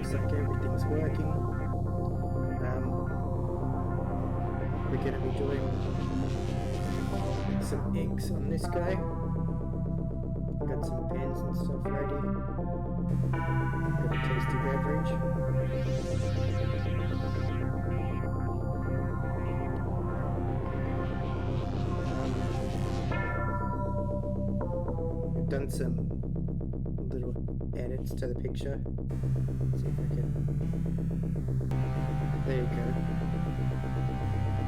looks like everything's working. We're going to be doing some inks on this guy. Got some pens and stuff ready. Got a tasty beverage. We've done some little edits to the picture. Let's see if I can. There you go.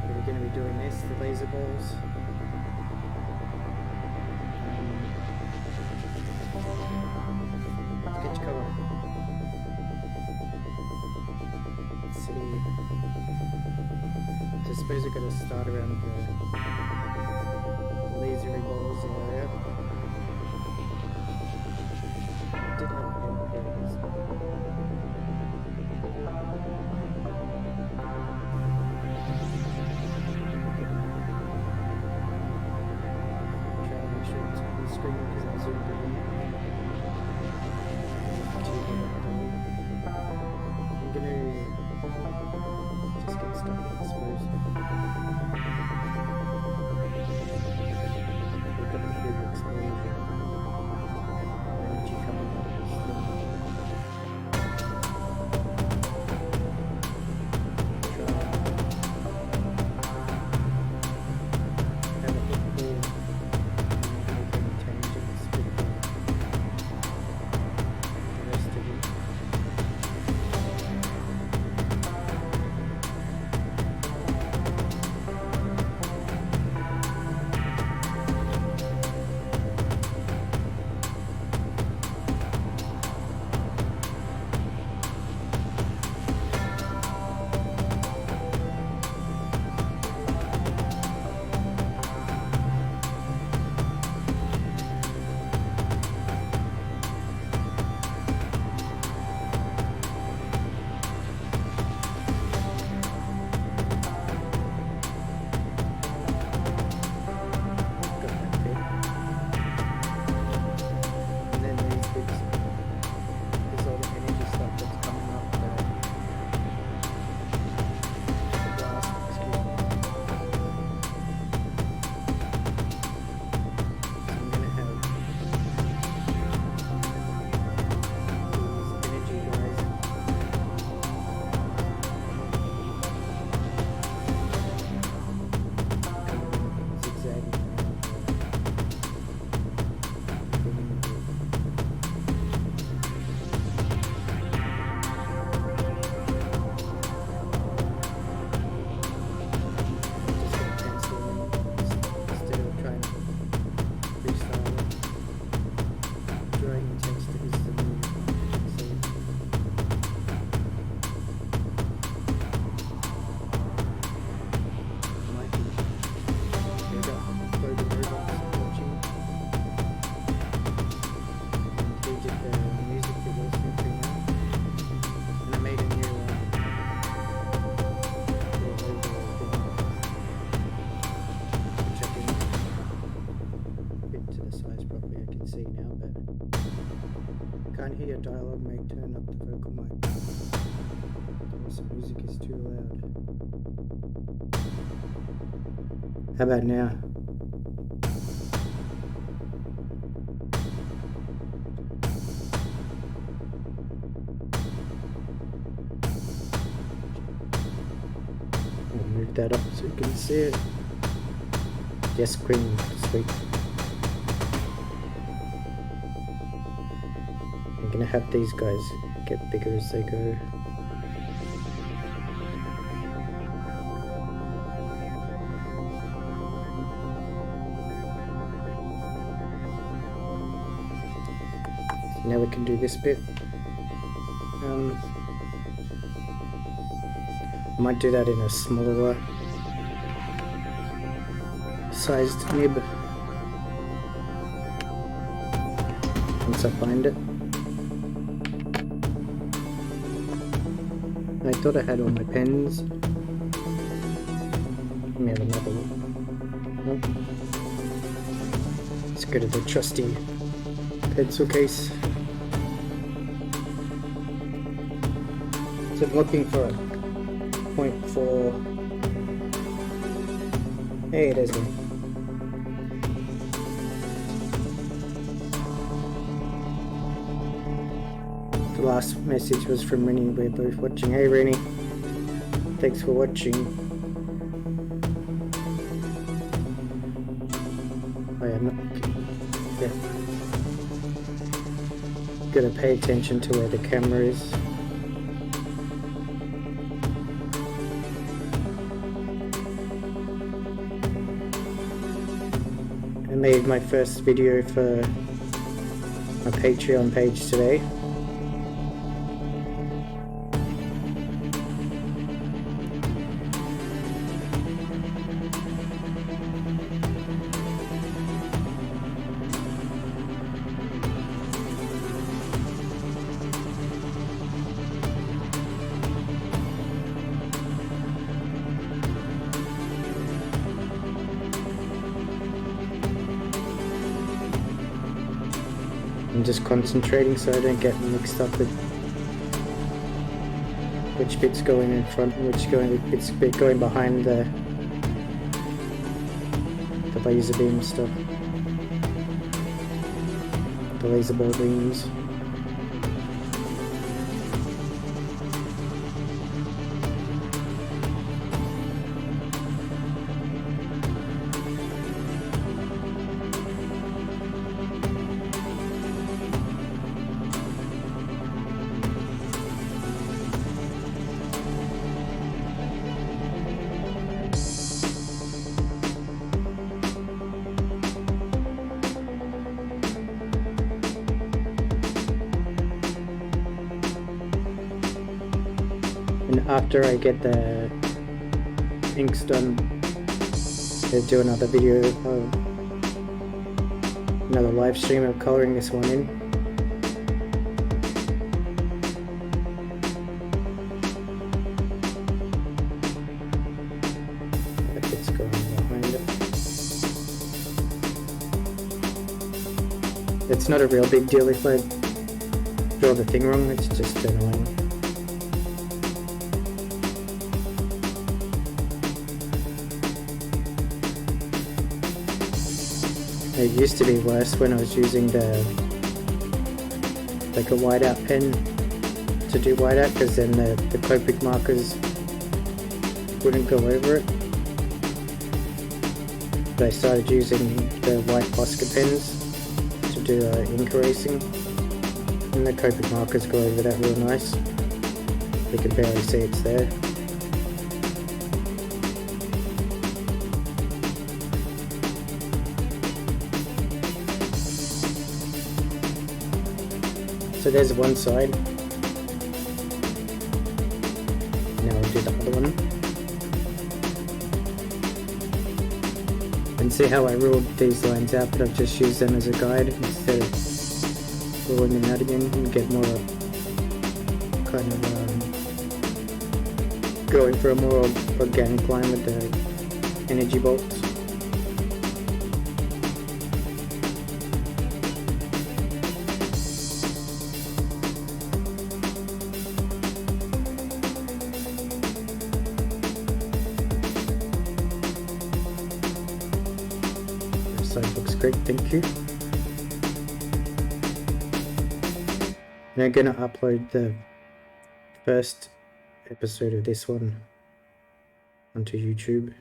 We're going to be doing this, the laser balls. Sketch cover. Let's see. I suppose we're going to start around the lasery balls area. I did have a pen here. Trying to make sure it's on the screen because I'm zoomed in. I'm gonna just get started, I suppose. We've got the big explosion. Energy coming out of this thing. Try have a hit ball. Make any tangents with the rest of it. Can't hear your dialogue, mate. Turn up the vocal mic. This music is too loud. How about now? I'll move that up so you can see it. Yes, queen. Sweet. I'm gonna have these guys get bigger as they go. So now we can do this bit. I might do that in a smaller sized nib once I find it. I thought I had all my pens. Let me have another one. Nope. Let's go to the trusty pencil case. So I'm looking for a 0.4. Hey, it is one. The last message was from Rennie. We're both watching. Hey Rennie, thanks for watching. I am not. Yeah. Gotta pay attention to where the camera is. I made my first video for my Patreon page today. I'm just concentrating so I don't get mixed up with which bit's going in front and which bits going behind the laser beam stuff, the laser ball beams. And after I get the inks done, I'll do another video of another live stream of colouring this one in. That bit's going behind it. It's not a real big deal if I draw the thing wrong, it's just annoying. It used to be worse when I was using a whiteout pen to do whiteout, because then the Copic markers wouldn't go over it. But I started using the white Posca pens to do ink erasing, and the Copic markers go over that real nice. You can barely see it's there. So there's one side. Now we'll do the other one. And see how I ruled these lines out, but I've just used them as a guide instead of ruling them out again, and get more kind of going for a more organic line with the energy bolts. Looks great, thank you. And I'm gonna upload the first episode of this one onto YouTube.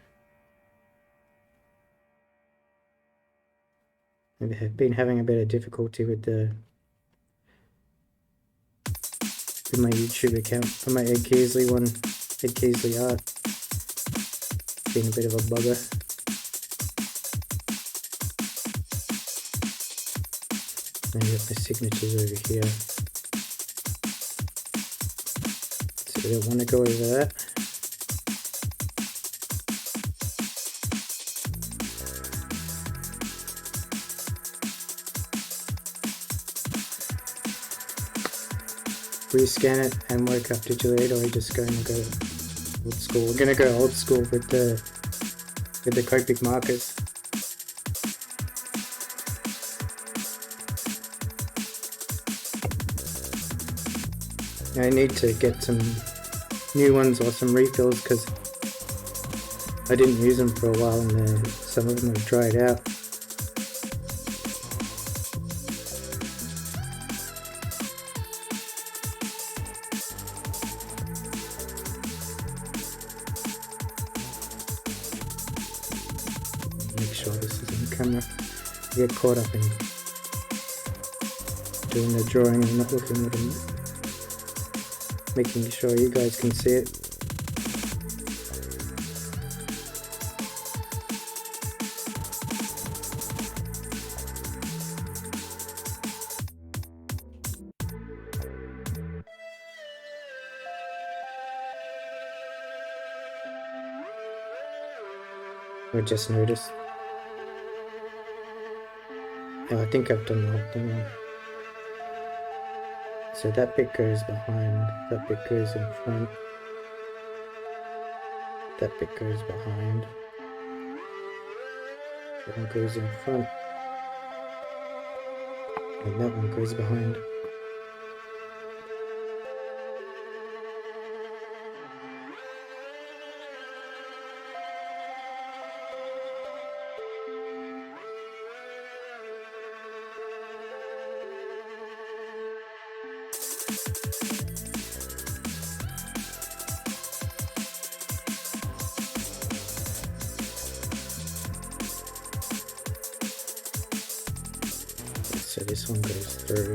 I've been having a bit of difficulty with my YouTube account for my Ed Keasley one, Ed Keasley art. It's been a bit of a bugger. I've got my signatures over here, so I don't want to go over that. Rescan it and work up digitally, or are we just going to go old school? We're going to go old school with the Copic markers. I need to get some new ones or some refills because I didn't use them for a while and some of them have dried out. Make sure this is on camera. I get caught up in doing the drawing and not looking at them, making sure you guys can see it. I just noticed. Oh, I think I've done the whole thing wrong. So that bit goes behind, that bit goes in front, that bit goes behind, that one goes in front, and that one goes behind. So this one goes through.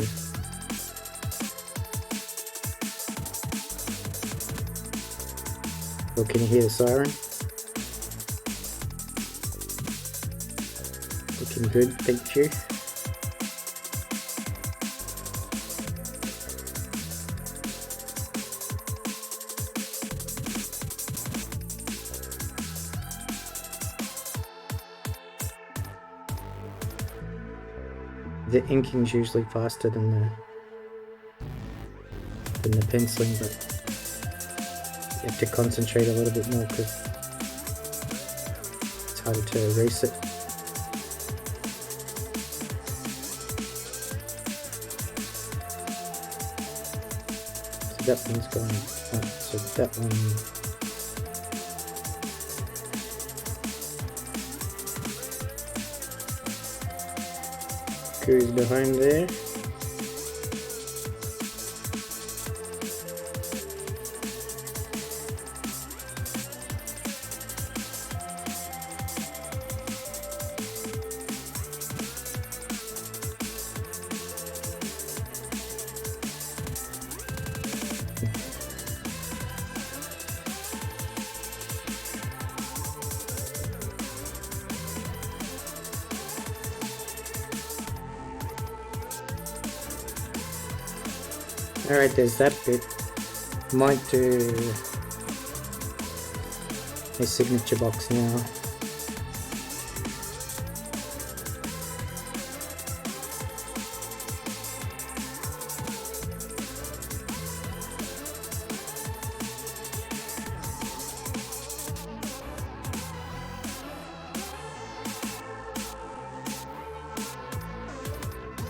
Oh, can you hear the siren? Looking good, thank you. The inking's usually faster than the penciling, but you have to concentrate a little bit more because it's harder to erase it. So that one's going up, so that one. Goes behind there. Alright, there's that bit. Might do a signature box now.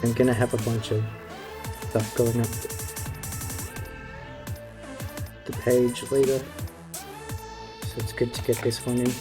I'm gonna have a bunch of stuff going up the page later, so it's good to get this one in.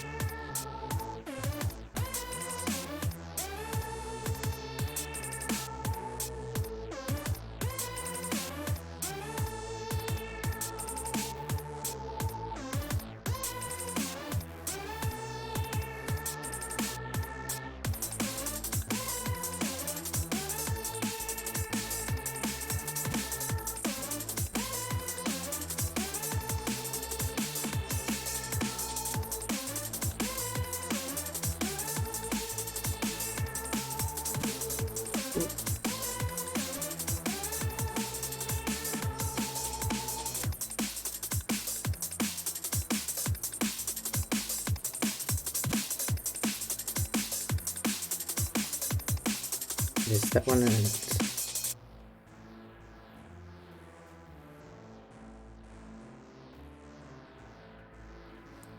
There's that one and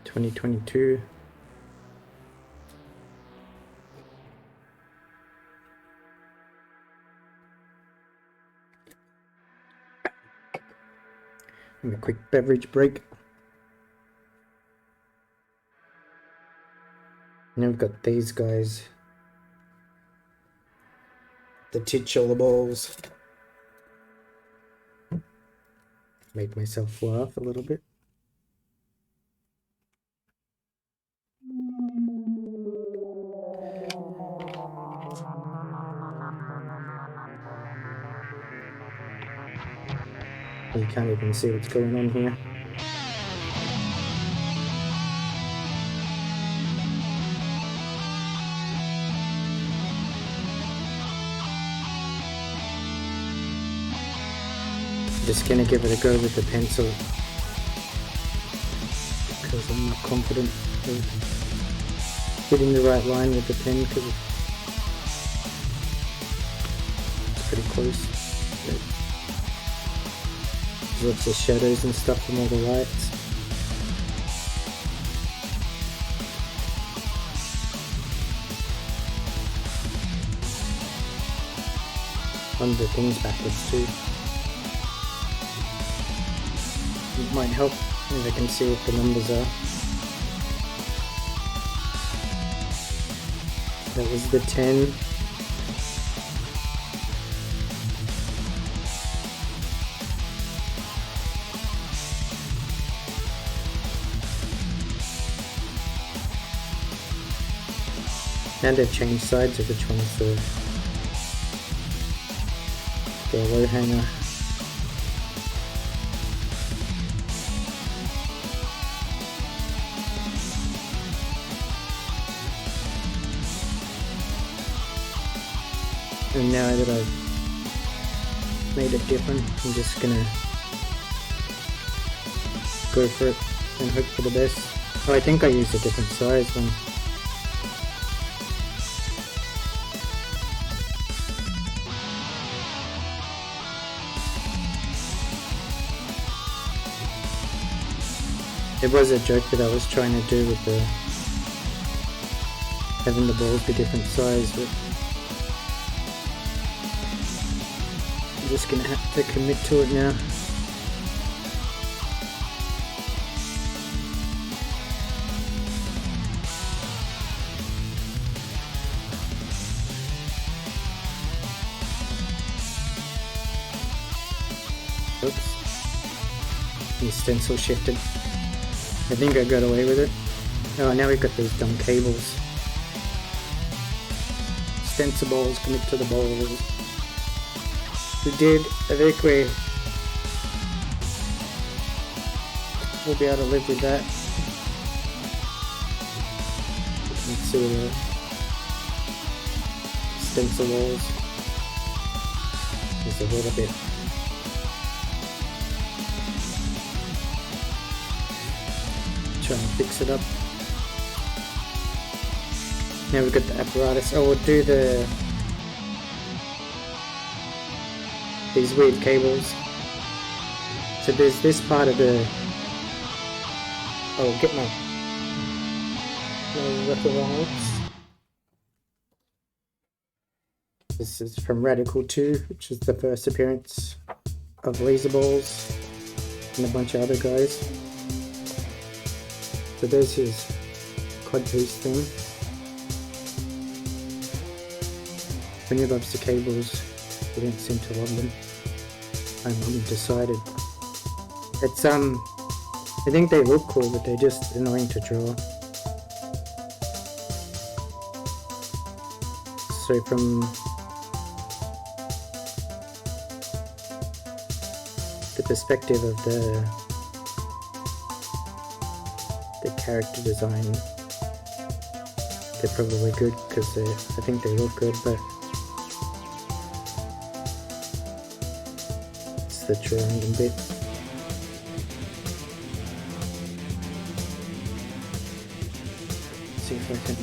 2022. Have a quick beverage break. And then we've got these guys, the titular balls. Make myself laugh a little bit. You can't even see what's going on here. Just gonna give it a go with the pencil because I'm not confident of hitting the right line with the pen because it's pretty close. There's lots of shadows and stuff from all the lights. Run the things backwards too. It might help if I can see what the numbers are. That was the 10. And they've changed sides of which one's the low hanger. And now that I've made it different, I'm just gonna go for it and hope for the best. Oh, I think I used a different size one. It was a joke that I was trying to do with the having the balls be different size, but I'm just gonna have to commit to it now. Oops. The stencil shifted. I think I got away with it. Oh, now we've got these dumb cables. Stencil balls, commit to the balls. We did. I think we'll be able to live with that. You can see the stencil walls. Just a little bit. Try and fix it up. Now we've got the apparatus. Oh, we'll do these weird cables. So there's this part of the... Oh, get my reference. This is from Radical 2, which is the first appearance of laser balls and a bunch of other guys. So there's his codpiece thing. When he loves the cables, he don't seem to love them. I'm undecided. It's I think they look cool, but they're just annoying to draw. So from the perspective of the character design, they're probably good because I think they look good, but it's the drawing bit. See if I can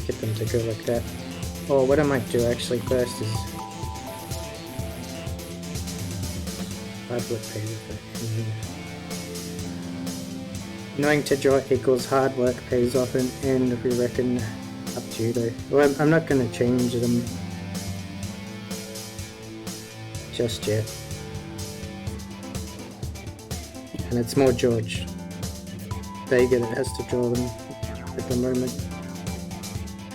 get them to go like that. Or what I might do actually first is I've got paper. Knowing to draw equals hard work pays off, and we reckon up to you though. Well, I'm not going to change them just yet. And it's more George Vega that has to draw them at the moment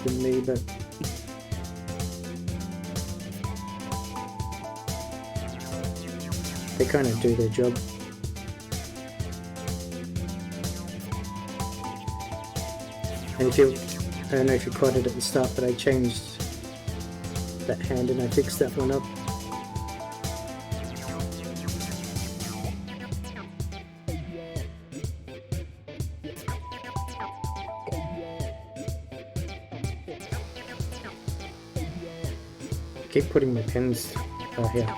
than me, but they kind of do their job. And if you, I don't know if you caught it at the start, but I changed that hand and I fixed that one up. I keep putting my pens here.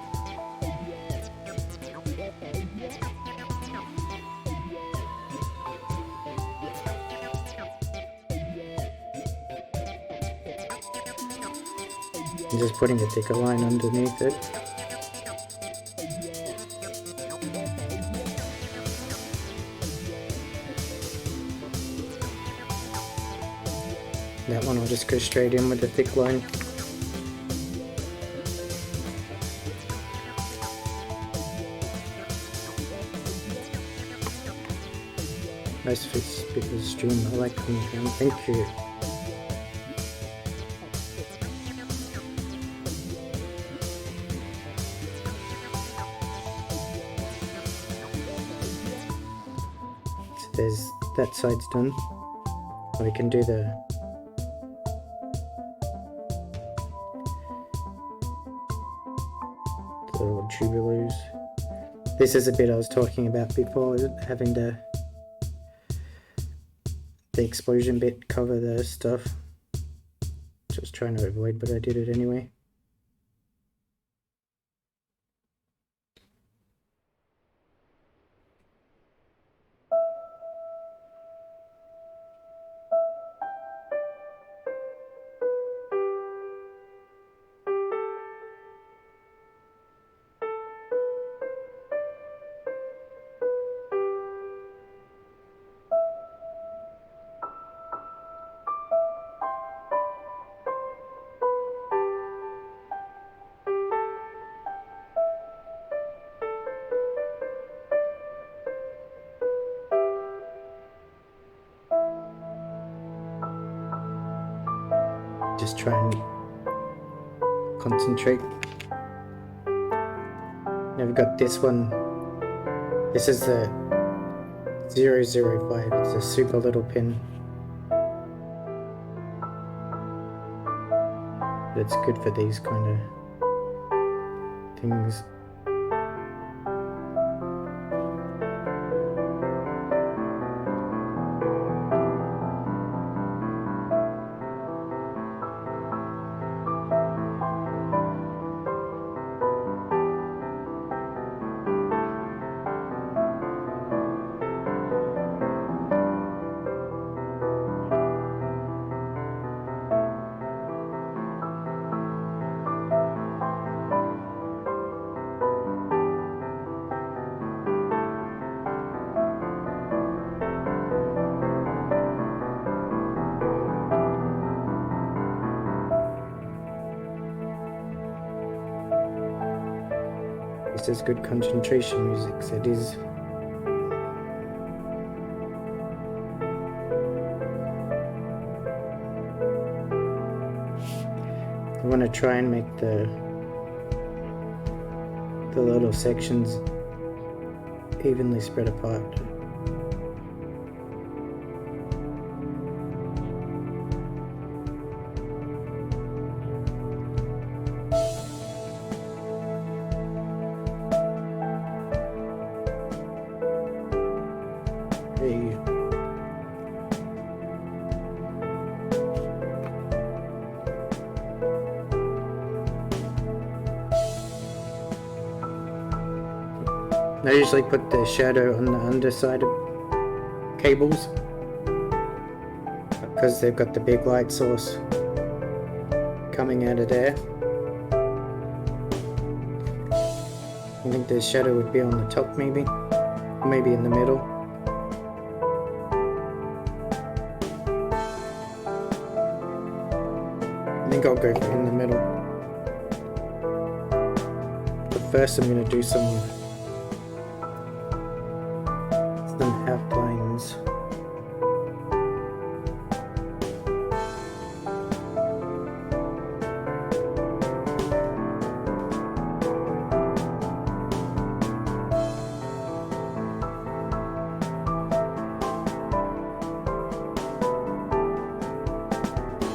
I'm just putting a thicker line underneath it. That one will just go straight in with the thick line. Nice fits because stream, I like them. Thank you. There's that side's done. We can do the little tubulos. This is a bit I was talking about before, having the explosion bit cover the stuff. Just trying to avoid, but I did it anyway. Just try and concentrate. Now we've got this one. This is the 005. It's a super little pin. But it's good for these kind of things. This is good concentration music, so it is. I want to try and make the little sections evenly spread apart. I usually put the shadow on the underside of cables because they've got the big light source coming out of there. I think the shadow would be on the top maybe, or maybe in the middle. I think I'll go for in the middle. But first I'm going to do some outlines.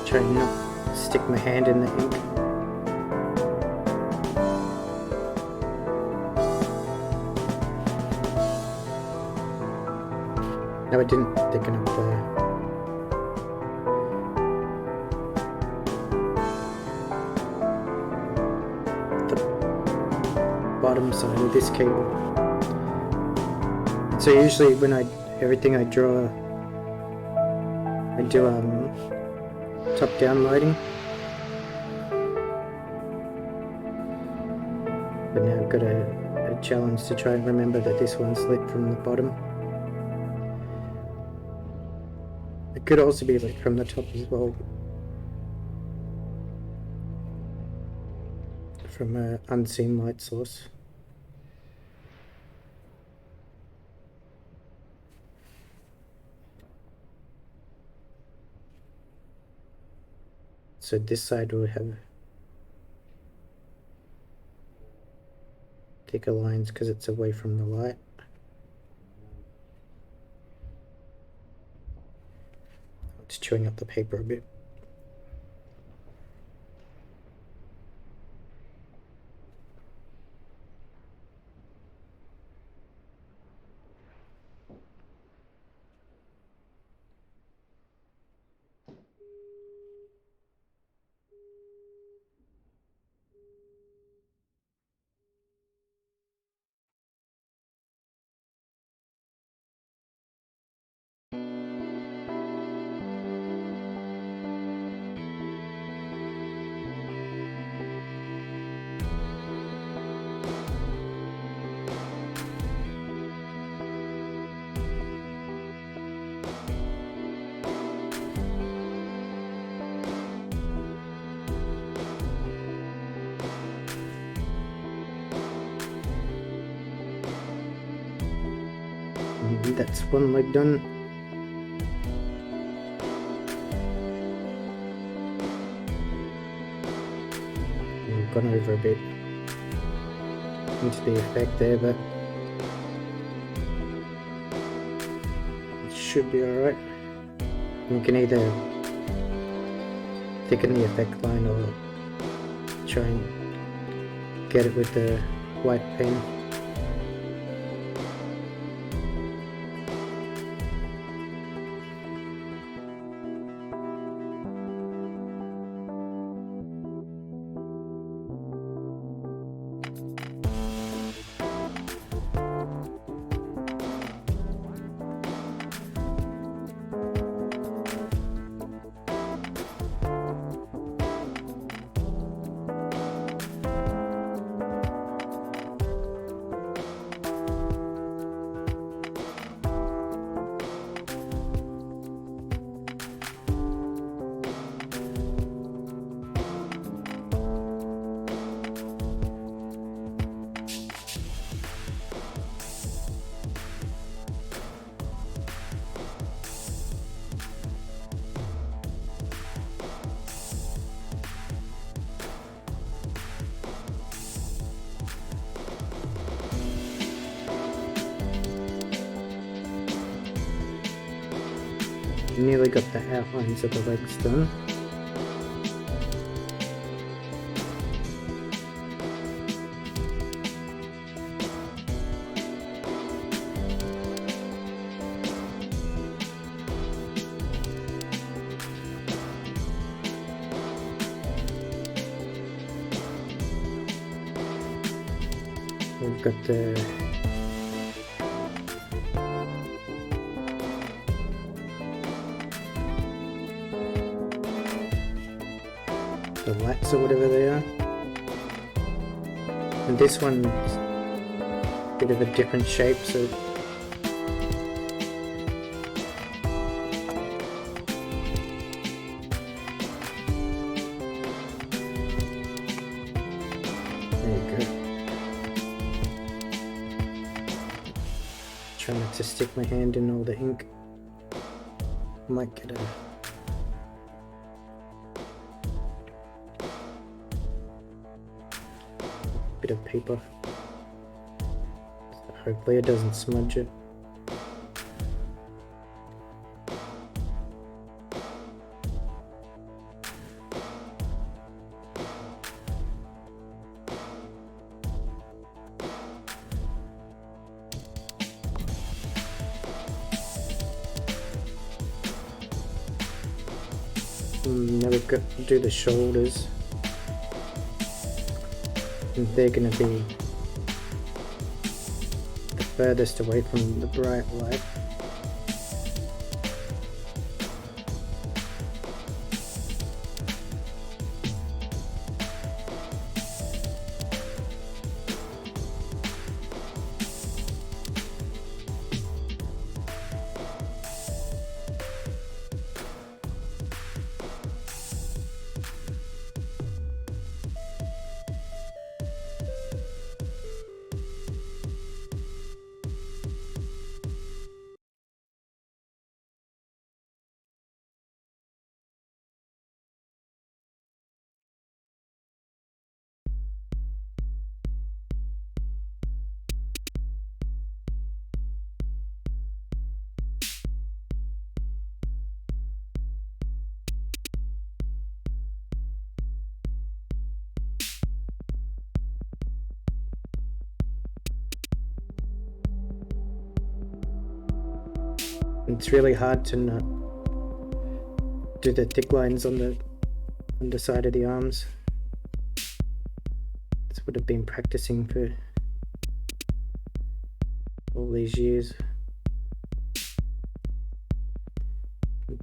Try not to stick my hand in the ink. No, it didn't thicken up there. The bottom side of this cable. So usually when everything I draw, I do top-down lighting. But now I've got a challenge to try and remember that this one's lit from the bottom. It could also be lit from the top as well, from an unseen light source. So this side will have thicker lines because it's away from the light. It's chewing up the paper a bit. And that's one leg done. I've gone over a bit into the effect there, but it should be alright. You can either thicken the effect line or try and get it with the white pen. Nearly got the outlines of the legs done. We've got the lights or whatever they are, and this one's a bit of a different shape, so try not to stick my hand in all the ink. I might get a bit of paper. So hopefully it doesn't smudge it. Now we've got to do the shoulders, and they're going to be the furthest away from the bright light. It's really hard to not do the thick lines on the side of the arms. That's what I've been practicing for all these years.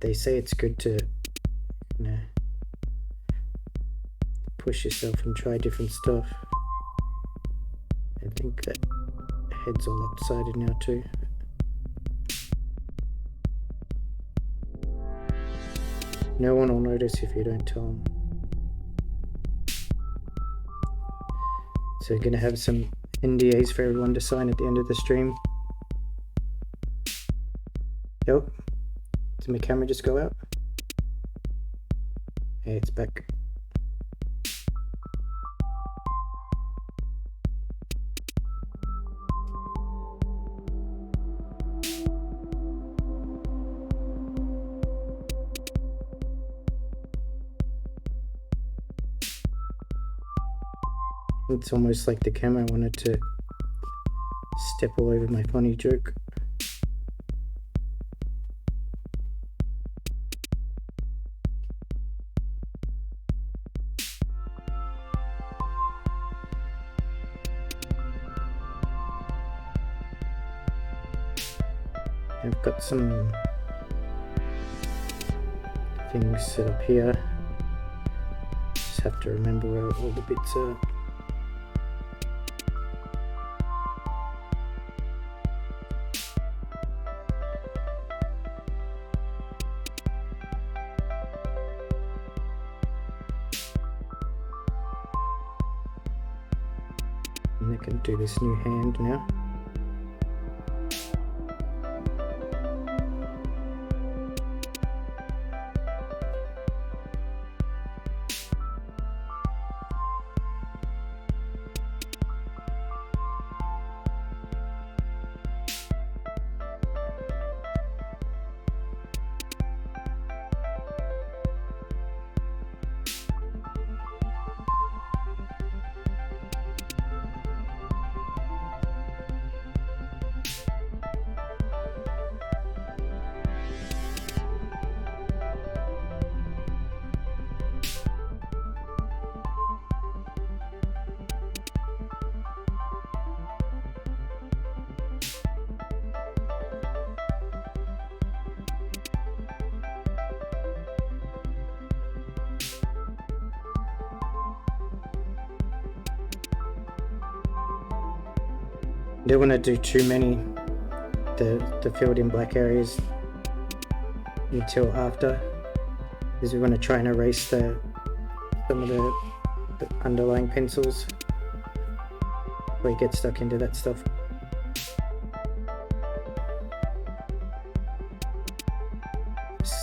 They say it's good to, push yourself and try different stuff. I think that head's all lopsided now too. No one will notice if you don't tell them. So we're going to have some NDAs for everyone to sign at the end of the stream. Yep. Did my camera just go out? Hey, it's back. It's almost like the camera wanted to step all over my funny joke. I've got some things set up here. Just have to remember where all the bits are. And I can do this new hand now. Don't want to do too many the filled in black areas until after, because we want to try and erase some of the underlying pencils where you get stuck into that stuff.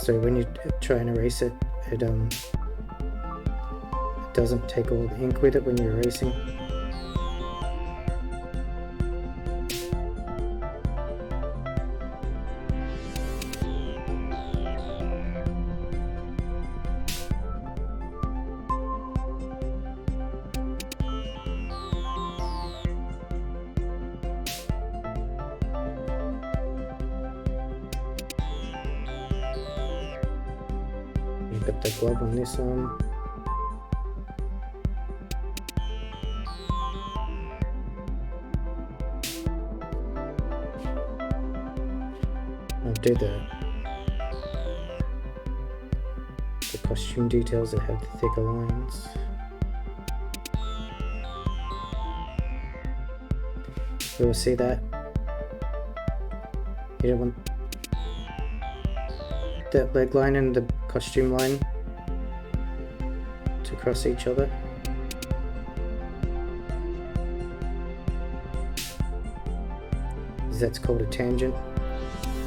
so when you try and erase it, it doesn't take all the ink with it when you're erasing. Got the glove on this arm. I'll do the costume details that have the thicker lines. You will see that. You don't want that leg line and the costume line to cross each other. That's called a tangent,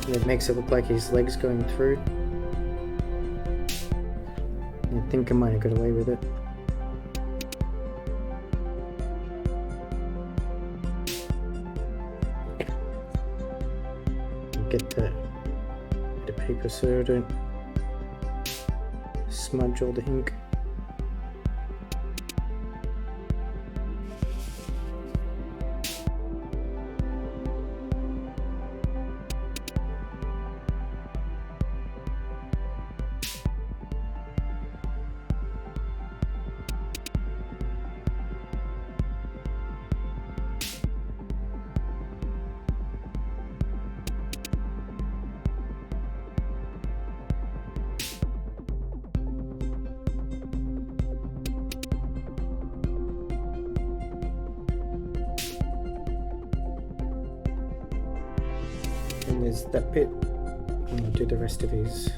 and it makes it look like his legs going through. I think I might have got away with it. Get the bit of paper so I don't smudge all the ink. And there's that bit. I'm going to do the rest of his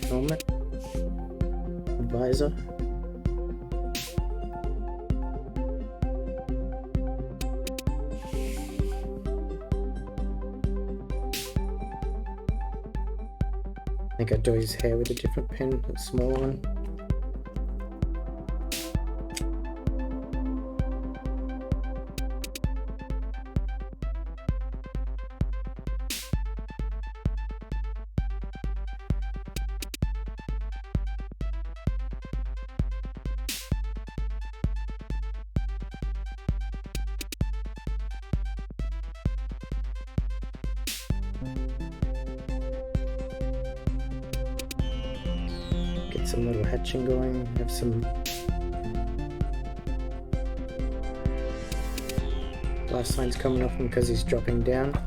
helmet, visor. I think I'd do his hair with a different pen, a smaller one. Get some little hatching going, have some blast lines coming off him because he's dropping down.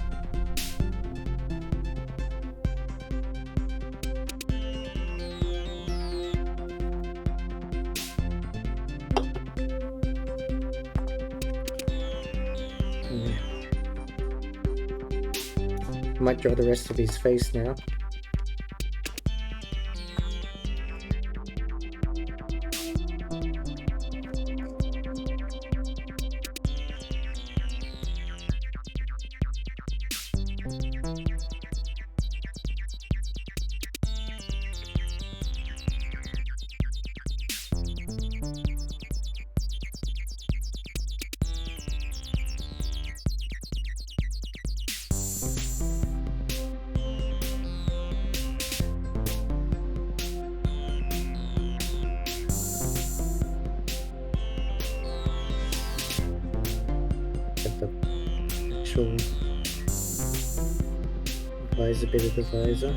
Might draw the rest of his face now. The actual visor, bit of the visor.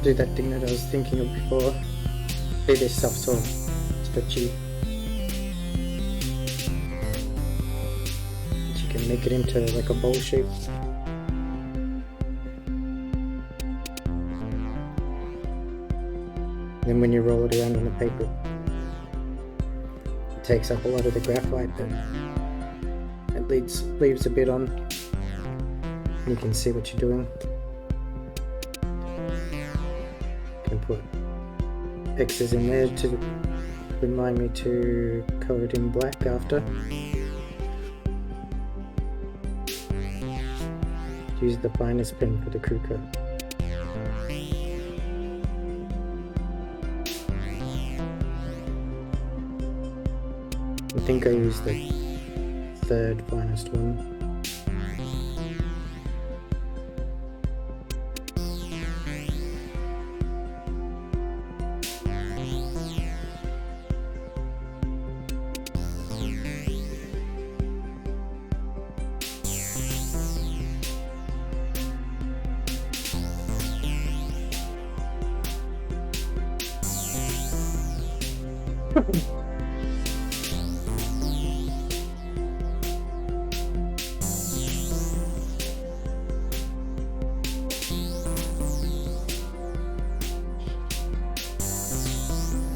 Do that thing that I was thinking of before. See, this stuff's all stretchy. And you can make it into like a bowl shape. then when you roll it around on the paper, it takes up a lot of the graphite, but it leaves a bit on. You can see what you're doing. You can put X's in there to remind me to color it in black after. Use the finest pen for the crew cut. I think I used the third finest one.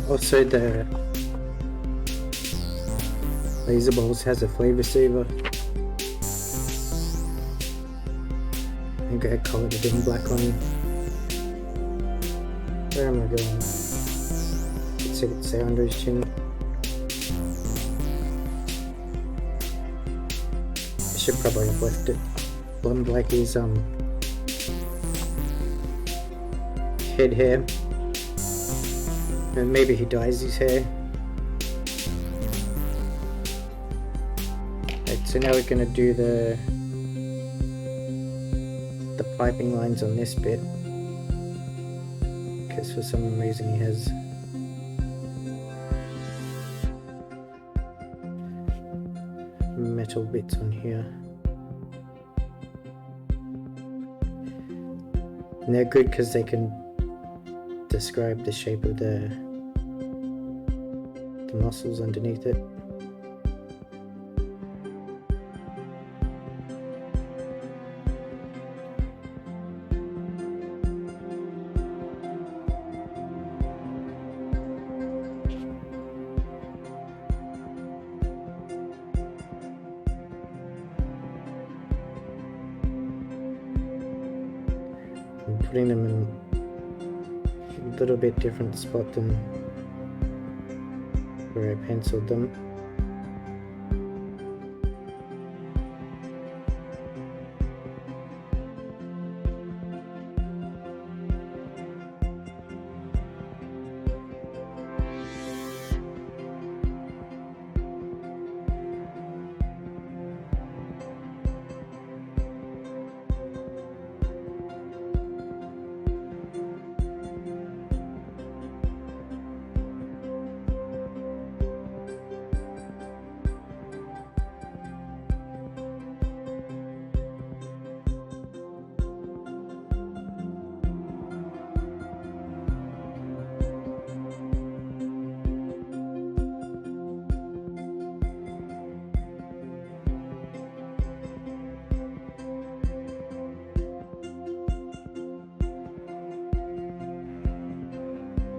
Also, the laser balls has a flavor saver. I think I colored it in black on. Where am I going? Let's see it say under his chin. I should probably have left it blonde like his head hair. And maybe he dyes his hair. Right, so now we're going to do the piping lines on this bit, because for some reason he has metal bits on here. And they're good because they can describe the shape of the muscles underneath it. I'm putting them in a little bit different spot than where I penciled them.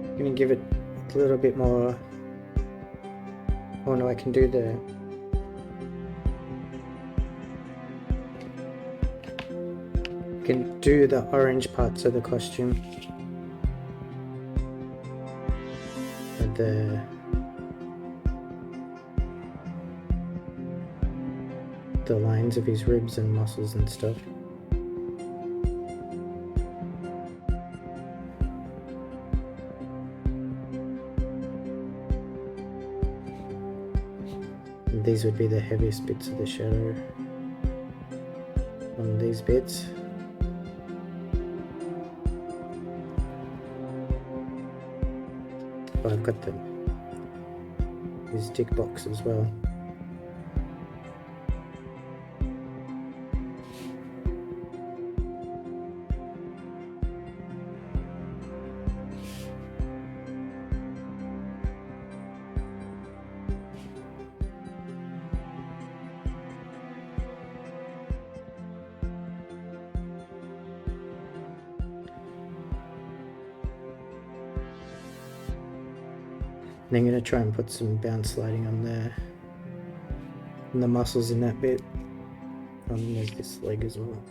I'm gonna give it a little bit more. Oh no, I can do the orange parts of the costume. With the lines of his ribs and muscles and stuff. These would be the heaviest bits of the shadow on these bits. But I've got his tick box as well. And I'm going to try and put some bounce lighting on there. And the muscles in that bit. And there's this leg as well.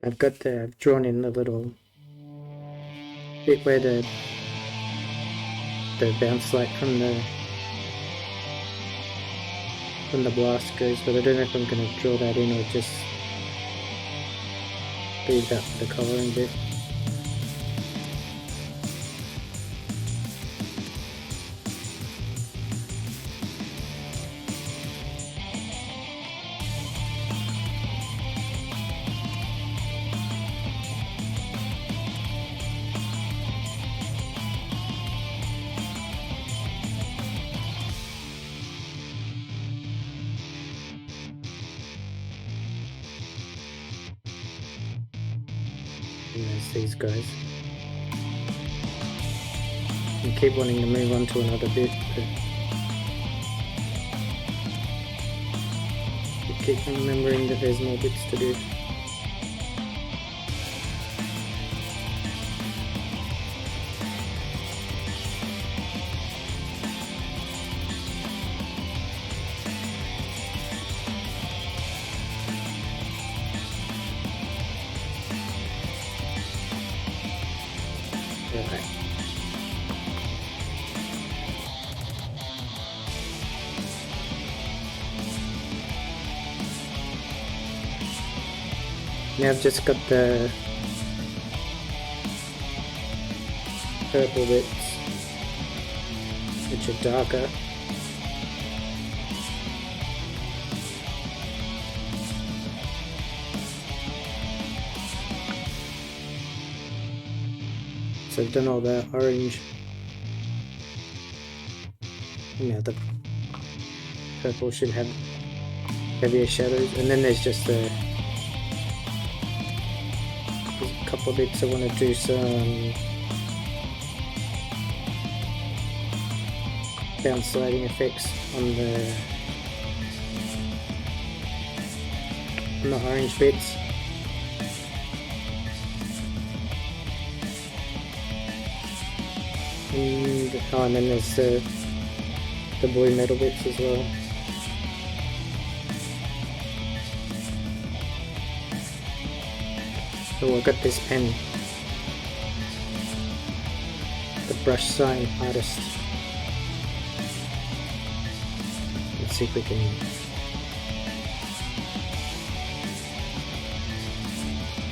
I've drawn in the little bit where the bounce light from the blast goes, but I don't know if I'm going to draw that in or just leave that for the colouring bit. And there's these guys. I keep wanting to move on to another bit, but I keep remembering that there's more bits to do. Right. Now I've just got the purple bits, which are darker. So I've done all the orange. Now the purple should have heavier shadows, and then there's just there's a couple of bits I want to do some bounce lighting effects on the orange bits. And then there's the blue metal bits as well. So I've got this pen, the brush sign artist. Let's see if we can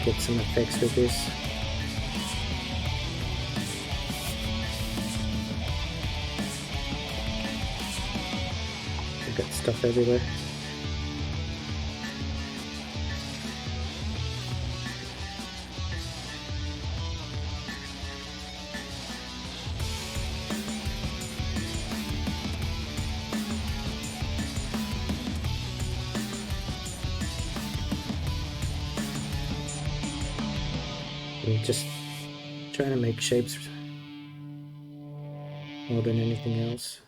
get some effects with this. I've got stuff everywhere. I'm just trying to make shapes more than anything else.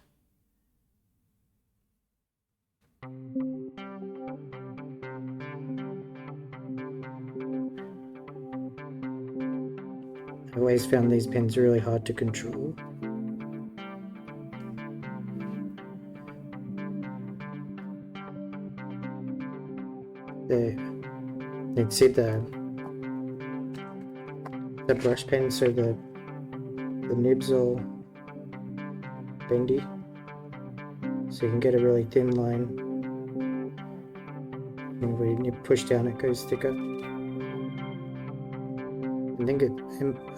I always found these pens really hard to control. You'd see the brush pen, so the nibs all bendy, so you can get a really thin line, and when you push down it goes thicker. I think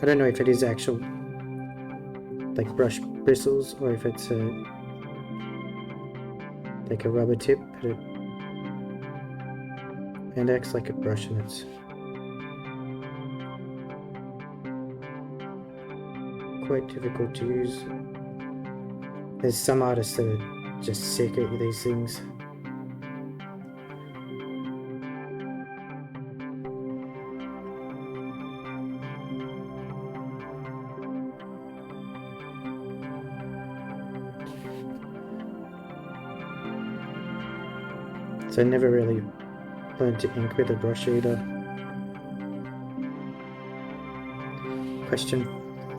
I don't know if it is actual like brush bristles, or if it's like a rubber tip, but it acts like a brush, and it's quite difficult to use. There's some artists that are just sick at these things. So I never really learned to ink with a brush either. Question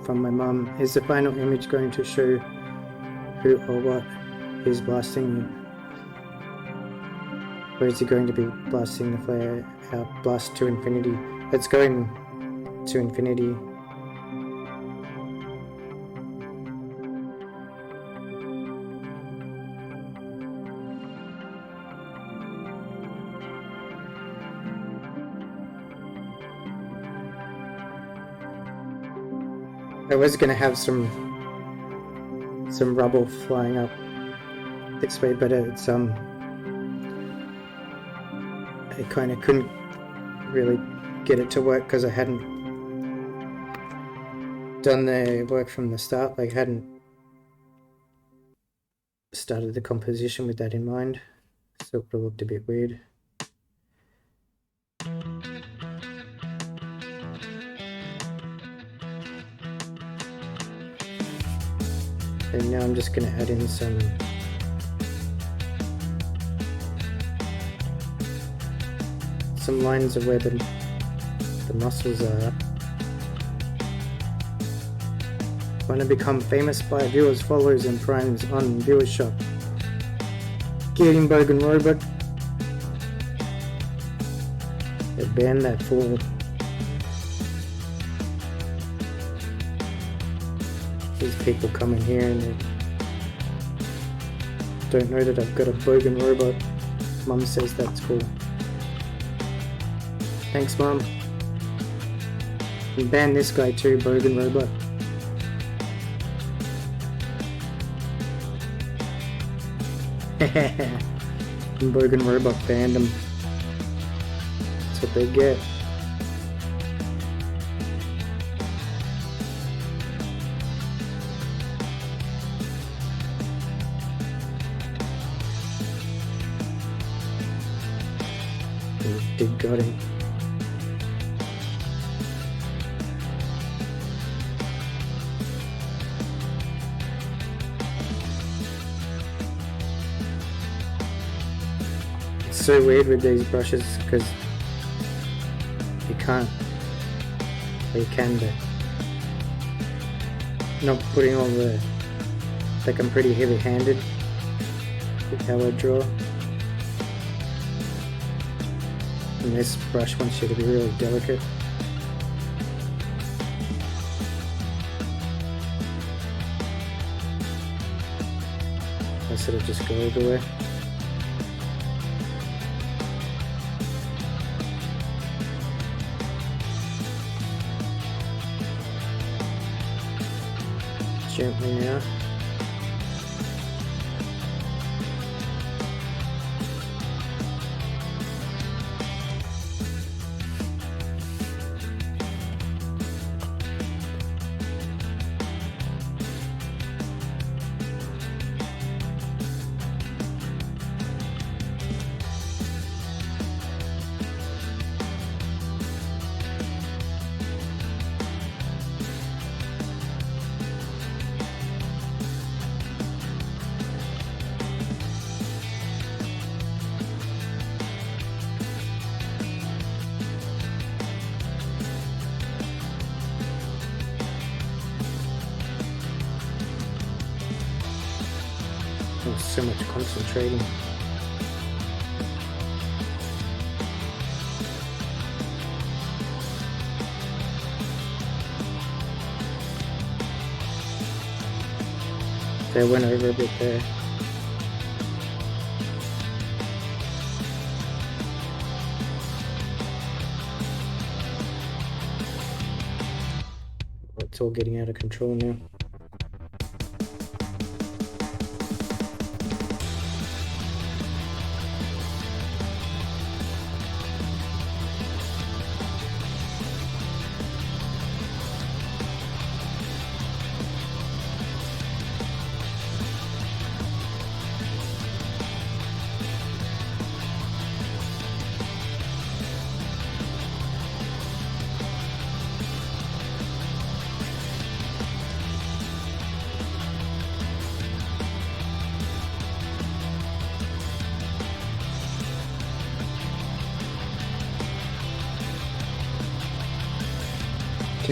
from my mum: is the final image going to show who or what is blasting, or is he going to be blasting the flare out? Blast to infinity. It's going to infinity. I was gonna have some rubble flying up this way, but it's I kind of couldn't really get it to work because I hadn't done the work from the start. Like, I hadn't started the composition with that in mind, so it would have looked a bit weird. And now I'm just going to add in some lines of where the muscles are. Want to become famous by viewers, followers, and primes on viewership. Getting Bogan Robot. They banned that for. These people come in here and they don't know that I've got a Bogan Robot. Mum says that's cool. Thanks, Mum. And ban this guy too, Bogan Robot. Bogan Robot banned him. That's what they get. Did got him. It's so weird with these brushes because you can't, or you can, but not putting all the, like, I'm pretty heavy handed with how I draw. And this brush wants you to be really delicate. I sort of just go everywhere. Gently now. Oh, so much concentrating. They went over a bit there. It's all getting out of control now.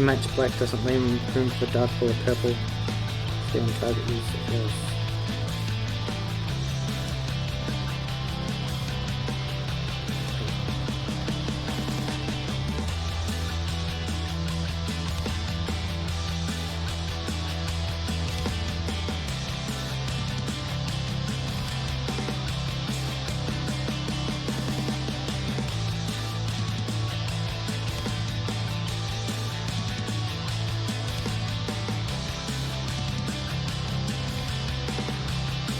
Too much black doesn't leave room for dark or purple. Stay on target, use the force.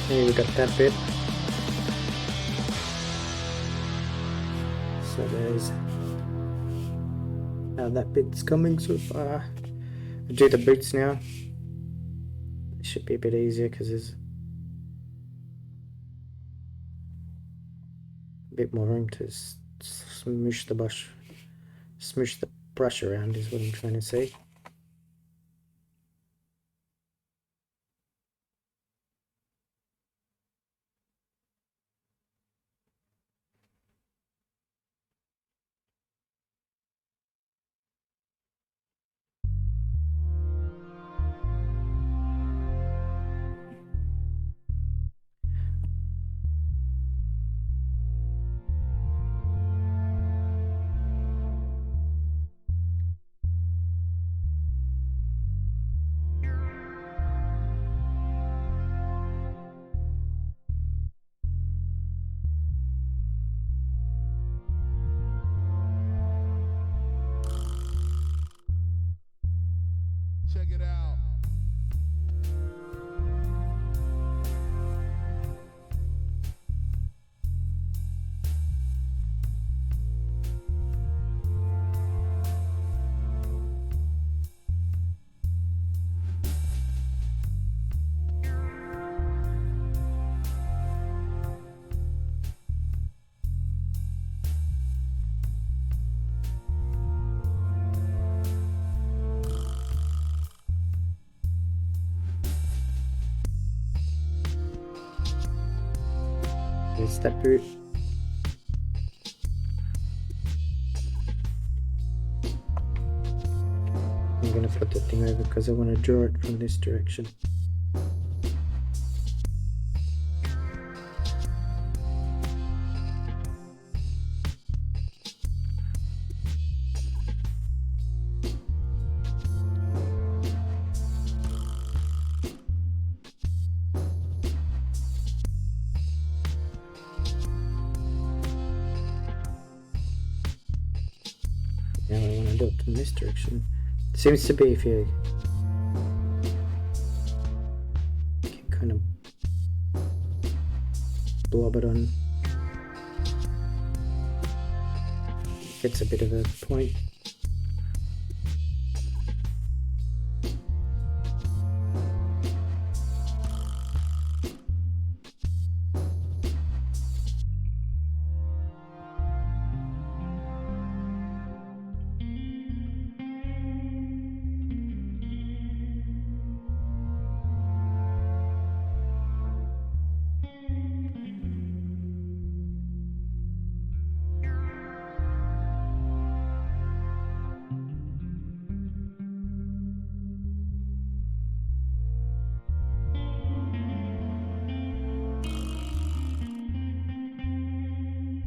Here we got that bit. So there's how that bit's coming so far. I'll do the boots now. It should be a bit easier because there's a bit more room to smoosh the brush around is what I'm trying to say. Check it out. There's that boot. I'm gonna put the thing over because I want to draw it from this direction. Now I want to do it in this direction. Seems to be if you can kind of blob it on, gets a bit of a point.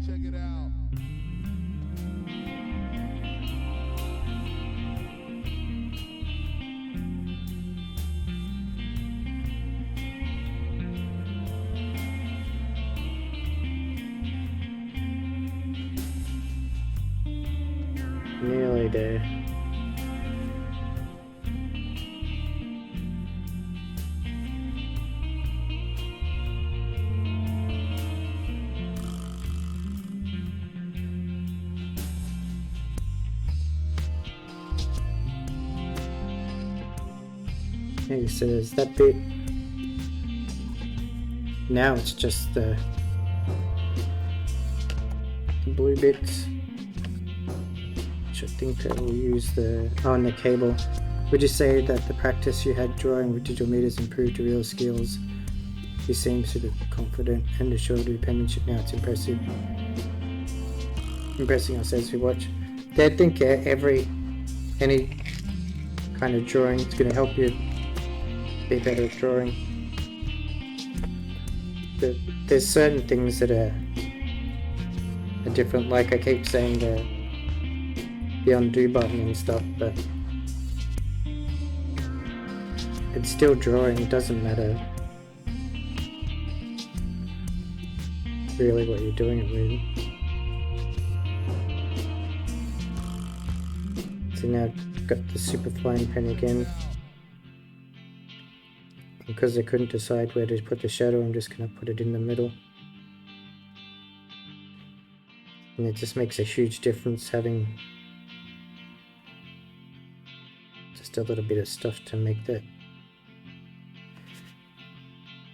Check it out. Nearly there. Okay, so there's that bit. Now it's just the blue bits, which I think I will use the on the cable. Would you say that the practice you had drawing with digital meters improved your real skills? You seem sort of confident and assured of your penmanship now. It's impressive. Impressing us as we watch. I think any kind of drawing. It's going to help you be better at drawing. There's certain things that are different, like I keep saying the undo button and stuff, but it's still drawing. It doesn't matter really what you're doing it with. So now I've got the super flying pen again. Because I couldn't decide where to put the shadow, I'm just going to put it in the middle. And it just makes a huge difference having just a little bit of stuff to make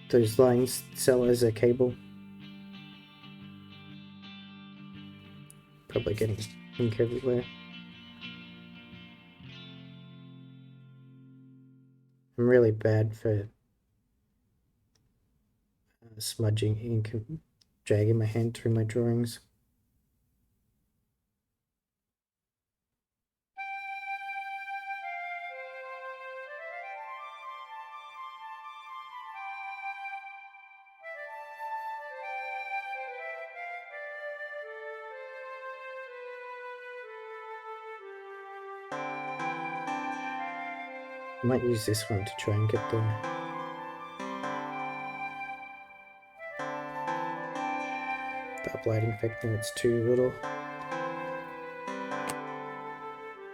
those lines sell as a cable. Probably getting ink everywhere. I'm really bad for smudging ink and dragging my hand through my drawings. I might use this one to try and get the uplighting effect when it's too little.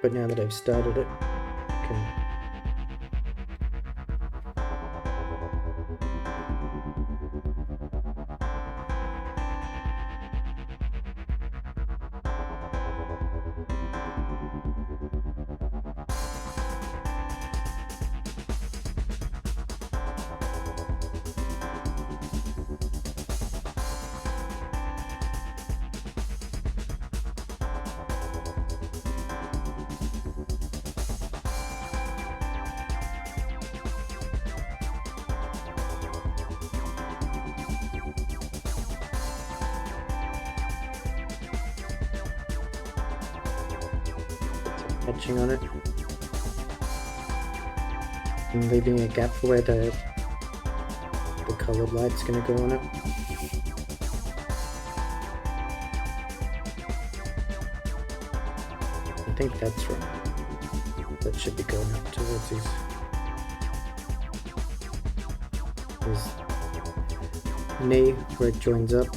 But now that I've started it, I can etching on it and leaving a gap for where the colored light's going to go on it. I think that's right. That should be going up towards his knee where it joins up.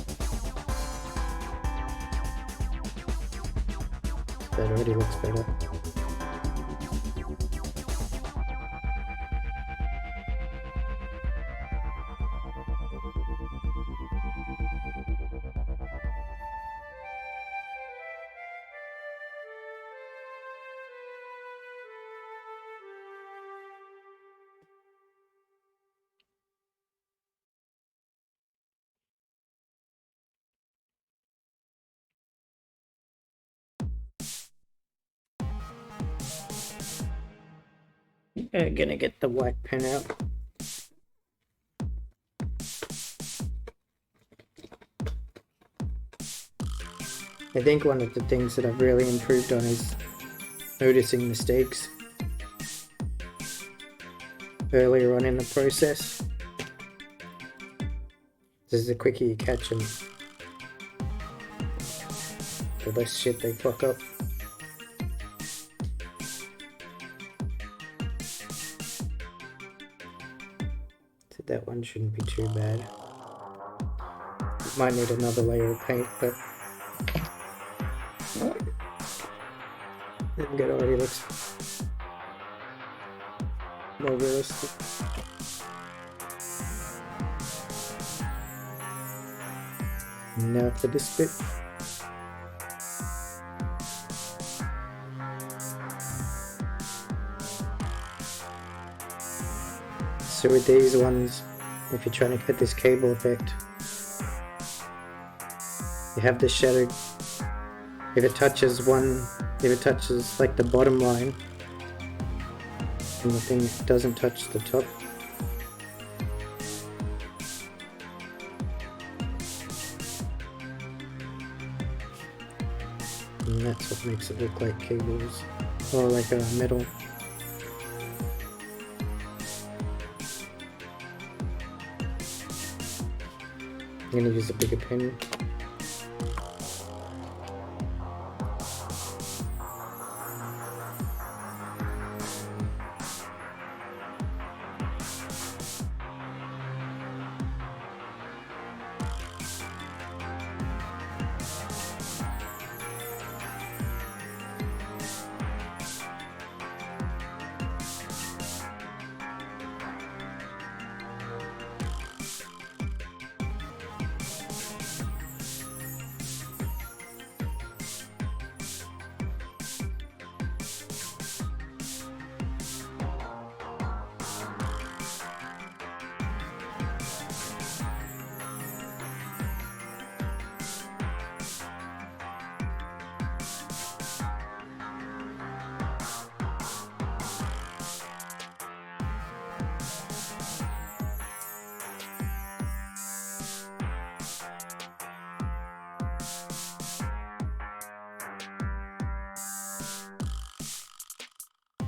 That already looks better. I'm gonna get the white pen out. I think one of the things that I've really improved on is noticing mistakes earlier on in the process. This is the quicker you catch them, the less shit they fuck up. So that one shouldn't be too bad. Might need another layer of paint, but I think it already looks more realistic. Now for this bit. So with these ones, if you're trying to get this cable effect, you have the shadow. If it touches like the bottom line, and the thing doesn't touch the top, and that's what makes it look like cables, or like a metal. I'm gonna use a bigger pen.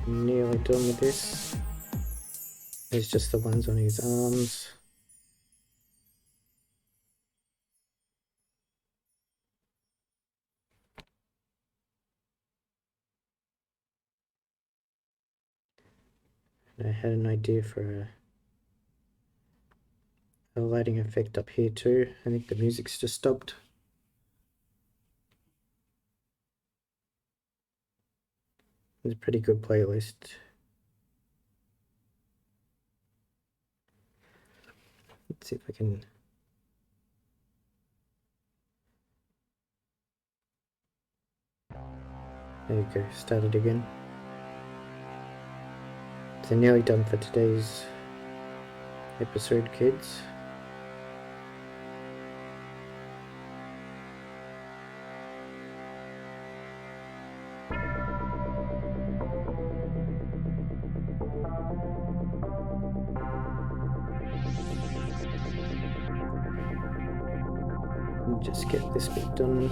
Nearly done with this. There's just the ones on his arms. And I had an idea for a lighting effect up here too. I think the music's just stopped. It's a pretty good playlist. Let's see if I can. There you go, start it again. So nearly done for today's episode, kids. Just get this bit done.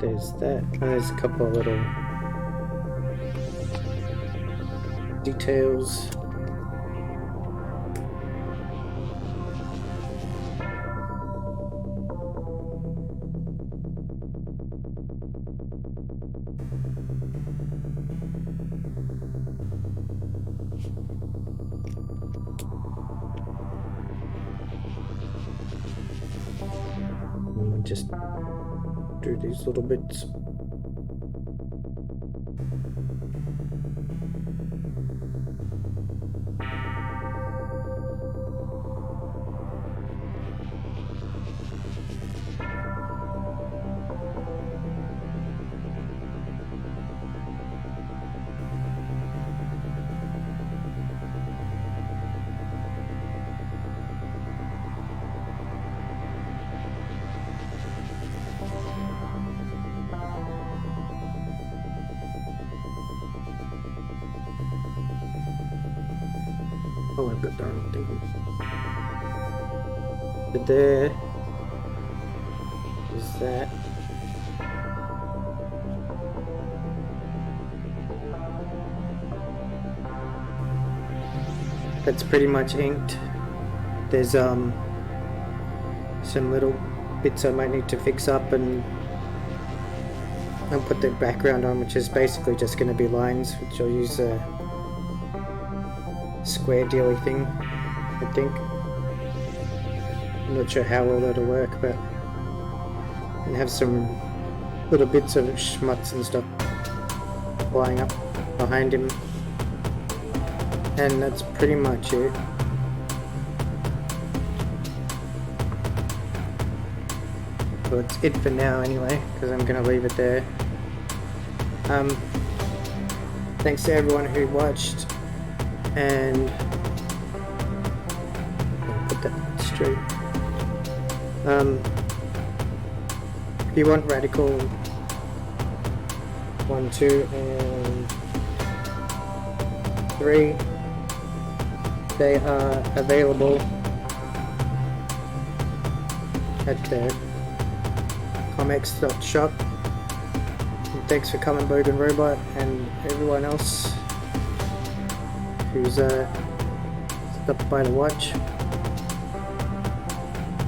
There's that. And there's a couple of little details. And just do these little bits. Oh, I've got the wrong thing. But there is that. That's pretty much inked. There's some little bits I might need to fix up and I'll put the background on, which is basically just going to be lines, which I'll use a square dealy thing, I think. I'm not sure how well that'll work, but and have some little bits of schmutz and stuff flying up behind him, and that's pretty much it. Well, it's it for now anyway, because I'm going to leave it there. Thanks to everyone who watched, and I'll put that straight. If you want Radical 1, 2, and 3, they are available at the comics.shop. And thanks for coming, Bogan Robot, and everyone else who's stopped by to watch.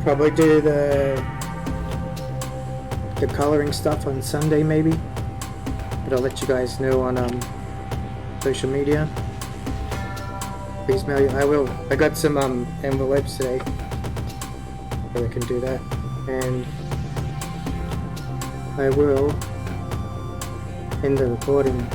Probably do the coloring stuff on Sunday maybe, but I'll let you guys know on social media. Please mail you. I got some envelopes today, so I can do that, and I will end the recording